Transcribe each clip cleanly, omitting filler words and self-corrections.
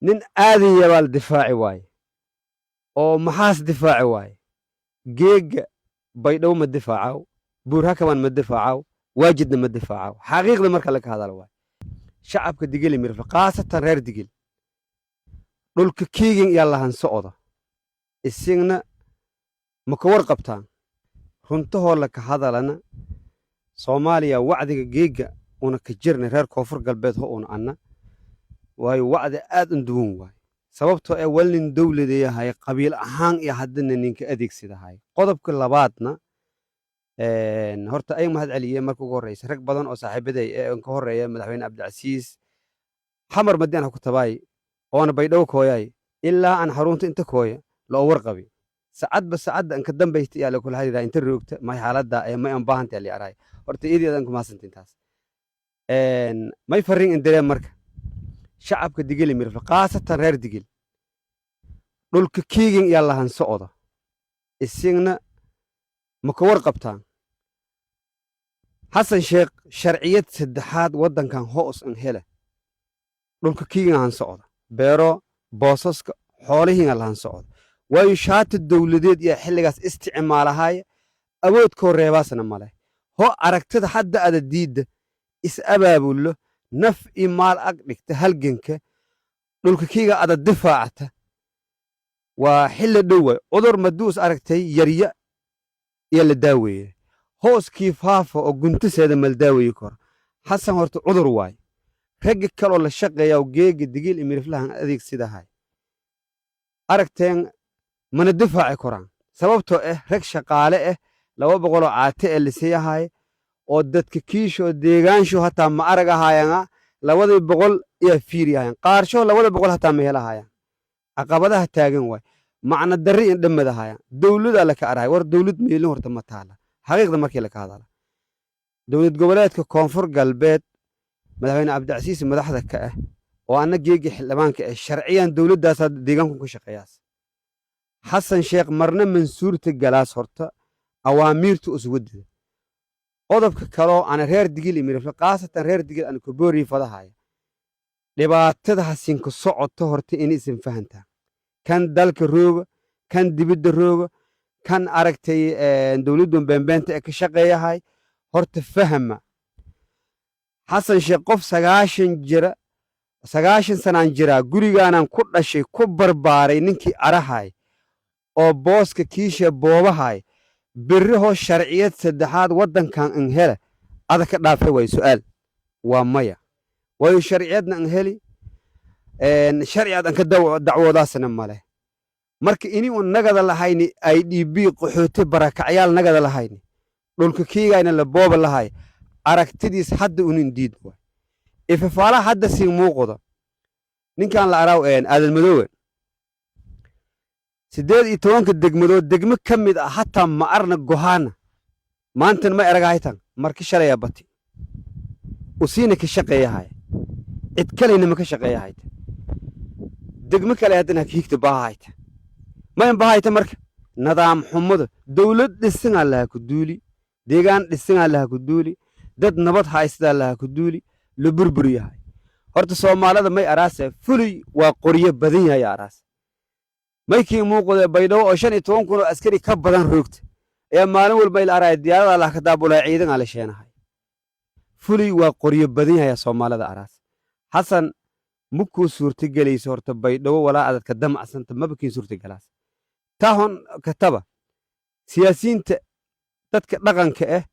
nin aadaya baa la difaaci waaye oo maxaas difaaci waaye geega baydhabo ma difaacaw buurhakaban ma difaacaw waajidna ma difaacaw xaqiiqda marka laga hadalo waaye shacabka digili mirfle khaasatan reer digil dhulka kiigin yaa lahan socda isigna ma ka warqabtaan runtahoo laka hadalana soomaaliya wacdiga geega una ka jirna reer koonfur galbeed ho una anna waayo wacdi aad u duwan waaye sababtoo ee wal nin dowladeeyahay qabiil ahaan iyo haddana ninka adeegsidahay qodobka labaadna horta ay mahad celiye marka ugu horreysa rag badan oo saaxiibaday ee ka horreeya madaxweyne cabdicasiis xamar madian ha ku tabaay oona baydhabo kooyay ilaa aan xarunta inta kooya loo warqabi saacadba saacadda anka dambaysta iyaa lakula hadida inta roogta may xaaladda ee may aan baahanta li araay horta iideedan kumaasantin taas may farriin indireen marka shacabka digili mirfle khaasatan reer digil dhulka kiigin yaa lahan socda isigna ma ka warqabtaan xasan sheekh sharciyad saddexaad waddankan hoos an hele dhulka kiigin ahan socda beero boosaska xoolihiina lahan socda waayo shaati dowladeed iyo xilligaas isticmaalahaaya awoodkoo reebaasna male ho aragtida hadda ada diidda is abaabullo naf i maal ag dhigta halganka dhulka kiiga ada difaacata waa xilli dhow waay cudur maduus aragtay yarya iyo la daaweeye hooskii faafa oo guntaseeda mal daaweeye koro xasan horta cudur waay ragga kaloo la shaqeeya oo geega digil iyo miriflahan adeegsidahay aragteen mana difaaci koraan sababtoo ah rag shaqaale ah 200 caate ee liseeyahay oo dadka kiisho deegaansho hataa ma arag ahaayana 200 iyo fiiriyaan qaarsho 200 hataa ma helahaayaan caqabadaha taagan way macna darri in dhamadahaayaan dawladda la ka araay war dawlad meelin horta ma taala xaqiiqda markii la ka hadala dawlad goboleedka koonfur galbeed madaxweyne cabdicasiis madaxda ka ah oo ana geegi xildhibaanka ah sharciyan dawladdaas deegaanku ka shaqeeyaas xasan sheekh marna mansuurta galaas horta awaamiirtu uswadida qodobka kaloo ana reer digil imirifle khaasatan reer digil ana kuboori fadahaaya dhibaatada hasinka socoto horta in isin fahantaa kan dalka rooga kan dibidda rooga kan aragtay dawladdu beenbeenta ee ka shaqeeyahay horta fahama xasan sheekh qof 90 sanaan jira gurigaanan ku dhashay ku barbaaray ninkii arahay oo booska kiisha boobahay birriho sharciyad saddexaad waddankan an hele ada ka dhaafay way su'aal waa maya waayo sharciyadna an heli sharciyad an ka dacwoodaasna male marka ini un nagada lahayni IDB qaxooti barakacyaal nagada lahayni dhulka kiigayna la booba lahay aragtidiis hadda unin diid way ifafaala hadda si muuqdo ninkan la araaw aadan madoowe 18 degmadood degmo ka mid ah hataa ma arna gohaana maantan ma eragaytan markii shalay bati usiina ka shaqeeyahay cid kalena ma ka shaqeeyahay degmo kale hadana kiigta baahayta ma in baahayta marka nidaam xumada dawlad dhisan Allah ku duuli deegaan dhisan Allah ku duuli dad nabad haysta Allah ku duuli la burburiyahay horta Soomaalida may araasay fulay waa qoriyo badan yahay araas maykii muuqda baydhabo oo 15 kun oo askari ka badan roogta ee maalin walba ila araay diyaarada Allah ka daabulay ciidan ala sheenahay fulay waa qoriyo badan yahay Soomaalida araas xasan mukuu suurta galayso horta baydhabo walaa adadka damacsanta mabkiin suurta galaas taahon kataba siyaasiyiinta dadka dhaqanka ah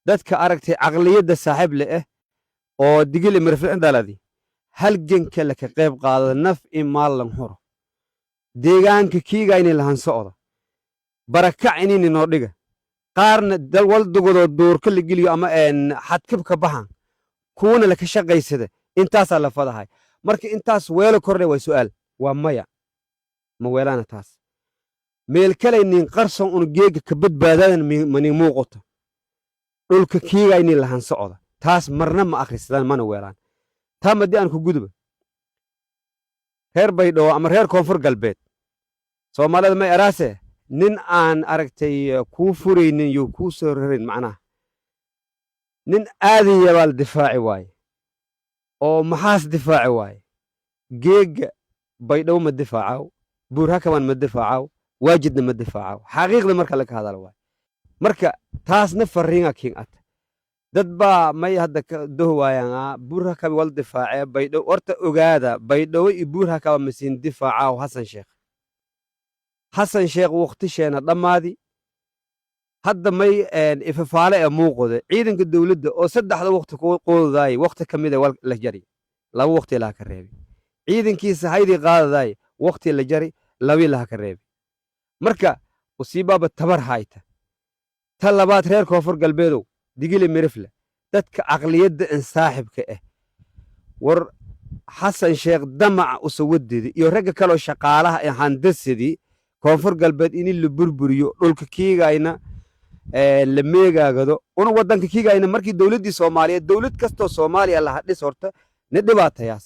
dadka aragtay aqliyada saaxiib leh oo digil mirfil daladi halganka la ka qayb qaado naf in maalan horo deegaanka kiigayna lahan socdo barakac inii noo dhiga qaarna dal wal dugodo duurka la geliyo ama xadkabka baxan kuwana la ka shaqaysada intaas la fadahay marka intaas weelo kordhay way su'aal waa maya ma weelana taas meel kale nin qarson un geega ka badbaadaan mani muuqato dhulka kiigayna lahan socdo taas marna ma akhrisadaan mana weelaan taa madii aan ku gudub reer baydhabo ama reer koonfur galbeed Soomaalida ma araase nin aan aragtay ku fureynin iyo ku soo rarin macnaha nin aadaya baa difaaci waaye oo maxaas difaaci waaye geega baydhabo ma difaacaw buurhakaban ma difaacaw waajidna ma difaacaw xaqiiqda marka laga hadalo waay marka taasna fariinga kiin at dad baa may hadda ka dohwaayaan buurhakabi wal difaacee baydhabo horta ogaada baydhabo iyo buurhakaba masiin difaacaw xasan sheekh waqtisheena dhammaadi hadda may ifafaale ee muuqda ciidanka dawladda oo saddexda waqti ku qoodayay waqti kamid ah la jari laba waqti la ka reebay ciidankiisa haydii qaadaday waqti la jari labi la ka reebay marka usiibaba tabar hayta ta labaad reer koonfur galbeedow digile mirifle dadka aqliyadda in saaxibka ah war xasan sheekh damac u soo wadeedi iyo ragga kale shaqaalaha ee handasidii koonfur galbeed in la burburiyo dhulka kiigayna la meegaagado una wadanka kiigayna markii dawladdii Soomaaliyeed dawlad kasto Soomaaliya la hadhis horta na dhibaatayaas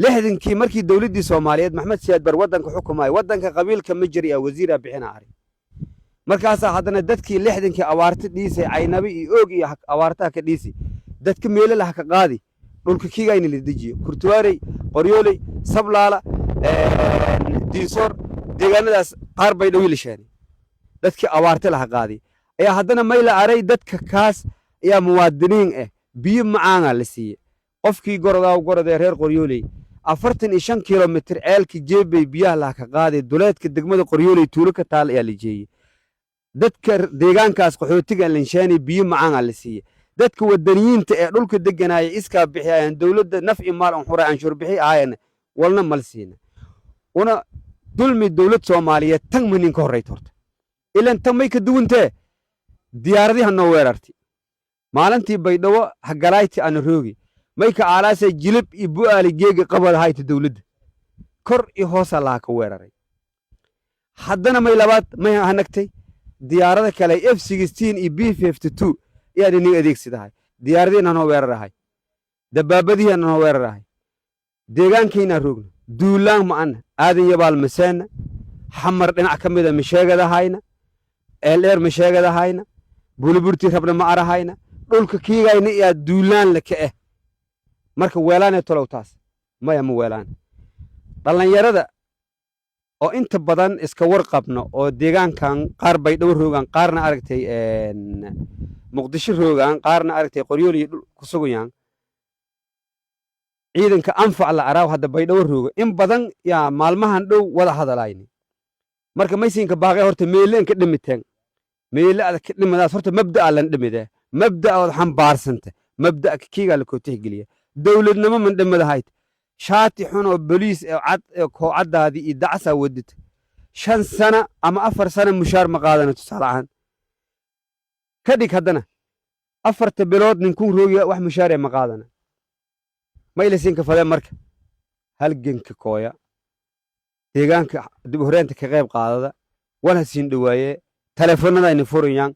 lixdankii markii dawladdii Soomaaliyeed Maxamed Siyaad bar wadanka xukumaay wadanka qabiilka ma jiri wasiir bixina ari markaas haddana dadkii lixdankii awaarta dhiisay aynabi iyo og iyo awaarta ka dhiisay dadka meel la ka qaadi dhulka kiigayna la dejiyo kurtuwaarey qoryooley sablaala diisoor deegaanadaas qaar bay dhawiilasheen dadkii awaarta la qaadi ayaa haddana mayla aray dadka kaas ayaa muwaadiniin ah biyo macaana la siiyay qofkii gorodee reer qoryooley 45 kilomitir ceelki jeebay biyaha la ka qaaday duleedka degmada qoryooley tuulo ka taal ayaa la jeeyay dadka deegaankaas qaxootiga linshaani biyo macaana la siiyay dadka wadaniyiinta ee dhulka deganaya iska bixiyaan dawladda naf imaal aan xuray aan shurbihi aayana walna mal siina una dulmi dawlad Soomaaliyeed tan manin ka horreeyay horta ilan tan may ka duwantee diyaaradaha noo weerartay maalintii baydhabo hagalayti aan roogi may ka aalaasay jilib iyo bu'aali geega qabada hayta dawladda kor iyo hoos la ka weeraray haddana may labaad may hanagtay diyaarada kale F16 iyo B52 yaa ni adeegsidahay diyaaradina noo weerarahay dabaabadiina noo weerarahay deegaankiina roogno duulaan ma an aadan yabaal masaana xamar dhinac kamida misheegada hayna eeler misheegada hayna buluburti rabna ma arahayna dhulka kiigayna iyo duulaan la ka ah marka weelaanay tolowtaas maya ma weelaan dhalinyarada oo inta badan iska warqabno oo deegaankan qaar bay dhaw roogan qaarna aragtay muqdisho roogan qaarna aragtay qoryooli ku sugayaan ciidanka anfac la araaw hadda bay dhaw roogo in badan yaa maalmahan dhow wada hadalayni marka maysiinka baaqay horta meeleen ka dhimiteen meele aad ka dhimadaas horta mabda'a lan dhimide mabda'a wad xambaarsanta mabda'a kiiga la ko tixgeliya dawladnimo man dhimadahayd shaati xun oo boliis cad ko cadaadi iyo dacsa wadid 5 sano ama 4 sano mushaar ma qaadana tusaalahan kadib haddana 4 bilood ninkuu roogiya wax mushaar ma qaadana maylisin ka fadeen marka halganka kooya deegaanka dib horeenta ka qayb qaadada wala siin dhawaaye telefoonada in furiyaan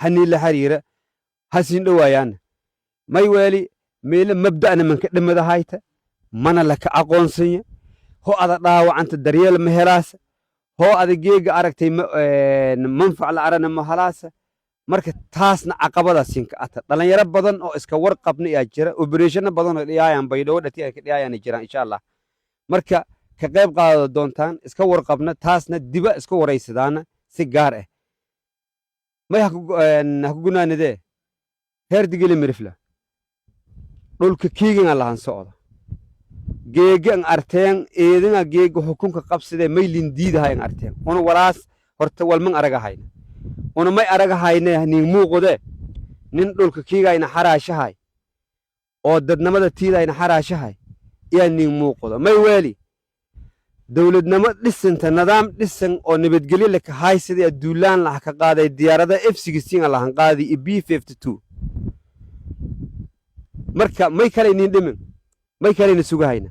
hani la xiriira hasin dhawaayaan may weeli meel mabda'na man ka dhimada hayta mana la ka aqoonsanya ho ada dhaawacanta daryeel ma helaasa ho ada geega aragtay manfac la arana ma helaasa marka taasna caqabada siinka ata dhalinyaro badan oo iska warqabna ayaa jira operation badan oo dhiyayaan baydhabo dhati ay ka dhiyayaan jiraan insha Allah marka ka qayb qaado doontaan iska warqabna taasna diba iska wareysadaana si gaar ah may ha ku gunaanade heer digile mirifla dhulka kiigan Allahan socdo geegan arteen eedina geega xukunka qabsade may lindiidahay arteen ona walaas horta walman aragahayna ona may aragahayna nin muuqode nin dhulka kiigayna xaraashahay oo dadnimada tiidayna xaraashahay yaa nin muuqdo may weeli dawladnimo dhisanta nidaam dhisan oo nabadgelyo la ka haysaday duulaan la ka qaaday diyaarada F16 Allahan qaadi B52 marka may kale nin dhimin may kale na sugahayna